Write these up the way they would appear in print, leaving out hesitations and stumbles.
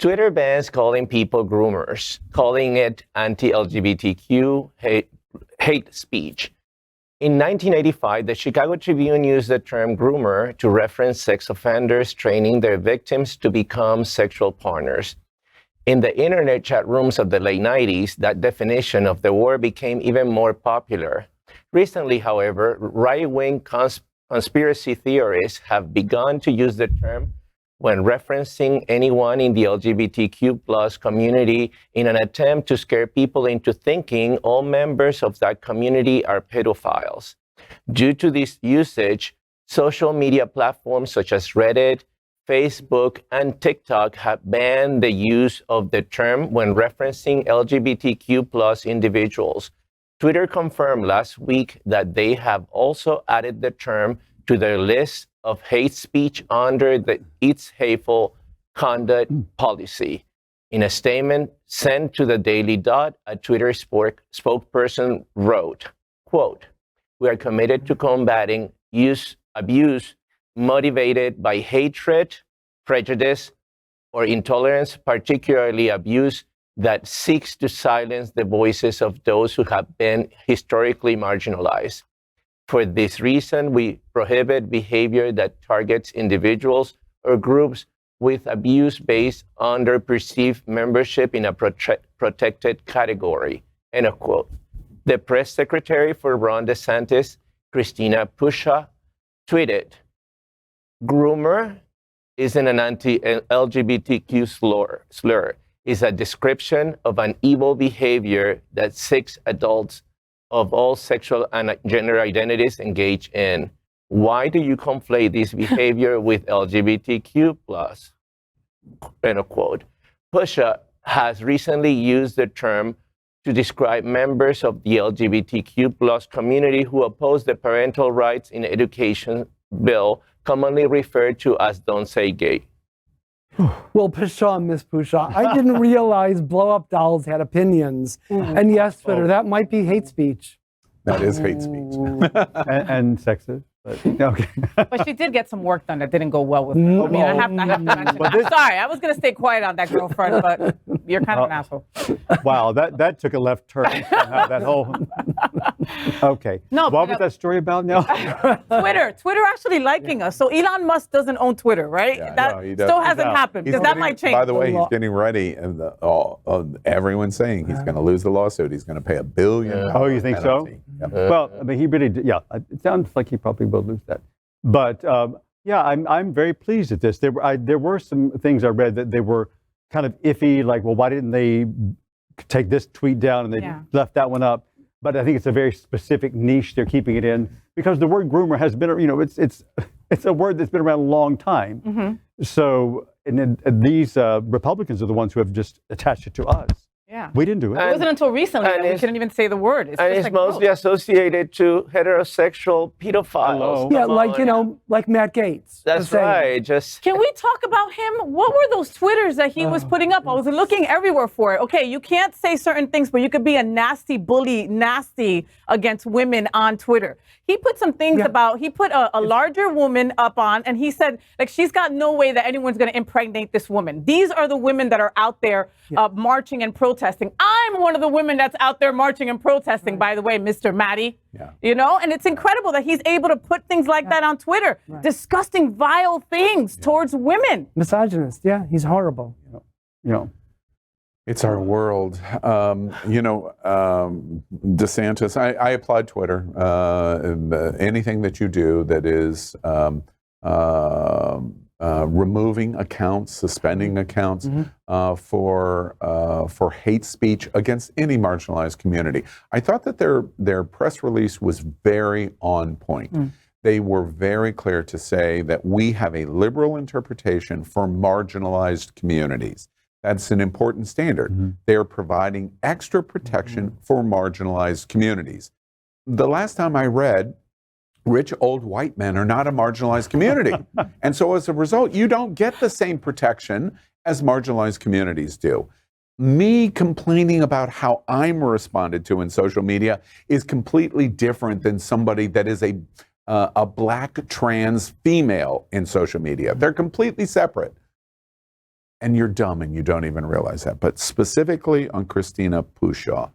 Twitter bans calling people groomers, calling it anti-LGBTQ hate speech. In 1985, the Chicago Tribune used the term groomer to reference sex offenders training their victims to become sexual partners. In the internet chat rooms of the late 90s, that definition of the word became even more popular. Recently, however, right-wing conspiracy theorists have begun to use the term when referencing anyone in the LGBTQ plus community in an attempt to scare people into thinking all members of that community are pedophiles. Due to this usage, social media platforms such as Reddit, Facebook, and TikTok have banned the use of the term when referencing LGBTQ plus individuals. Twitter confirmed last week that they have also added the term to their list of hate speech under its hateful conduct policy. In a statement sent to the Daily Dot, a Twitter spokesperson wrote, quote, "We are committed to combating abuse motivated by hatred, prejudice, or intolerance, particularly abuse that seeks to silence the voices of those who have been historically marginalized. For this reason, we prohibit behavior that targets individuals or groups with abuse based on their perceived membership in a protected category," end of quote. The press secretary for Ron DeSantis, Christina Pushaw, tweeted, "Groomer isn't an anti-LGBTQ slur. It's a description of an evil behavior that seeks adults of all sexual and gender identities engage in. Why do you conflate this behavior with LGBTQ plus?" End of quote. Pusha has recently used the term to describe members of the LGBTQ plus community who oppose the parental rights in education bill, commonly referred to as Don't Say Gay. Well, Pushaw, Miss Pushaw, I didn't realize blow-up dolls had opinions. And yes, Twitter, that might be hate speech. That is hate speech. and sexist. But, okay. But she did get some work done that didn't go well with her. I mean, I have to mention that. I'm sorry, I was going to stay quiet on that girlfriend, but you're kind of an asshole. Wow, that took a left turn. That whole. Okay. No, what was that story about now? Twitter actually liking us. So Elon Musk doesn't own Twitter, right? Yeah, that no, he still doesn't. hasn't happened because that might change. By the way, he's getting ready, and everyone's saying he's going to lose the lawsuit. He's going to pay $1 billion. Oh, you think so? Yep. Well, I mean, he really did. Yeah, it sounds like he probably will lose that. But yeah, I'm very pleased at this. There were some things I read that they were kind of iffy, like, well, why didn't they take this tweet down and they left that one up? But I think it's a very specific niche they're keeping it in because the word groomer has been, it's a word that's been around a long time. Mm-hmm. So and these Republicans are the ones who have just attached it to us. Yeah. We didn't do it. It wasn't until recently that we couldn't even say the word. It's mostly associated to heterosexual pedophiles. Yeah, like Matt Gaetz. That's right. Can we talk about him? What were those Twitters that he was putting up? I was looking everywhere for it. Okay, you can't say certain things, but you could be a nasty bully, nasty against women on Twitter. He put some things about, he put a larger woman up on, and he said, like, she's got no way that anyone's going to impregnate this woman. These are the women that are out there marching and protesting. I'm one of the women that's out there marching and protesting, by the way, Mr. Maddie. Yeah. And it's incredible that he's able to put things like that on Twitter. Right. Disgusting, vile things towards women. Misogynist, he's horrible. It's our world. DeSantis, I applaud Twitter. Anything that you do that is removing accounts, suspending accounts for hate speech against any marginalized community. I thought that their press release was very on point. They were very clear to say that we have a liberal interpretation for marginalized communities. That's an important standard. They're providing extra protection for marginalized communities. The last time I read, rich old white men are not a marginalized community. And so as a result, you don't get the same protection as marginalized communities do. Me complaining about how I'm responded to in social media is completely different than somebody that is a black trans female in social media. They're completely separate. and you're dumb and you don't even realize that, but specifically on Christina Pushaw,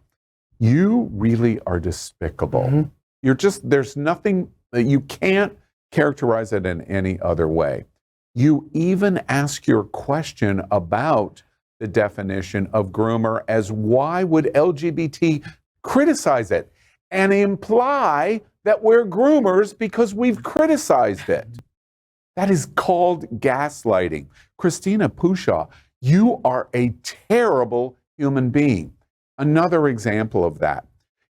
you really are despicable. You're just, there's nothing, you can't characterize it in any other way. You even ask your question about the definition of groomer as why would LGBT criticize it and imply that we're groomers because we've criticized it. That is called gaslighting. Christina Pushaw, you are a terrible human being. Another example of that.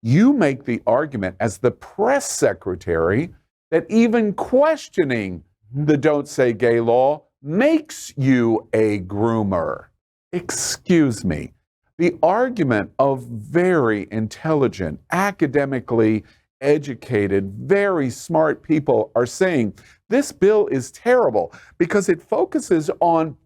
You make the argument as the press secretary that even questioning the Don't Say Gay law makes you a groomer. Excuse me. The argument of very intelligent, academically educated, very smart people are saying this bill is terrible because it focuses on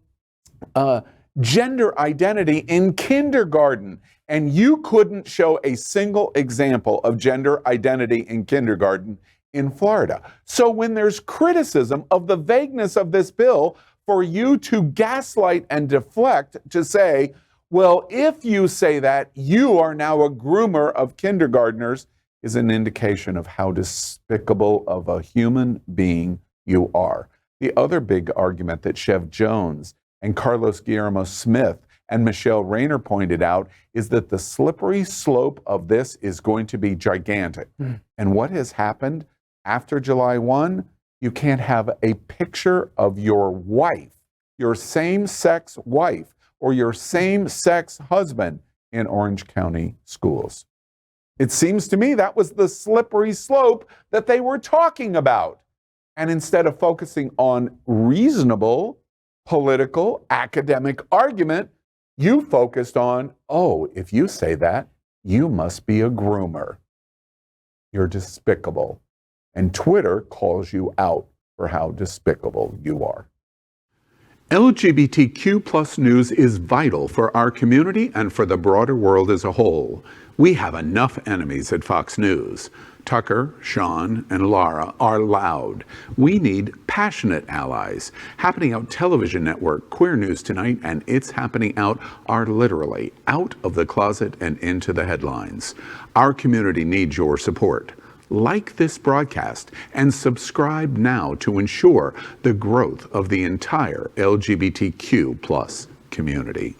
gender identity in kindergarten. And you couldn't show a single example of gender identity in kindergarten in Florida. So when there's criticism of the vagueness of this bill, for you to gaslight and deflect to say, well, if you say that, you are now a groomer of kindergartners, is an indication of how despicable of a human being you are. The other big argument that Chev Jones and Carlos Guillermo Smith and Michelle Rayner pointed out is that the slippery slope of this is going to be gigantic. And what has happened after July 1? You can't have a picture of your wife, your same-sex wife, or your same-sex husband in Orange County schools. It seems to me that was the slippery slope that they were talking about. And instead of focusing on reasonable, political, academic argument, you focused on, oh, if you say that, you must be a groomer. You're despicable. And Twitter calls you out for how despicable you are. LGBTQ plus news is vital for our community and for the broader world as a whole. We have enough enemies at Fox News. Tucker, Sean, and Lara are loud. We need passionate allies. Happening Out Television Network, Queer News Tonight, and It's Happening Out are literally out of the closet and into the headlines. Our community needs your support. Like this broadcast and subscribe now to ensure the growth of the entire LGBTQ plus community.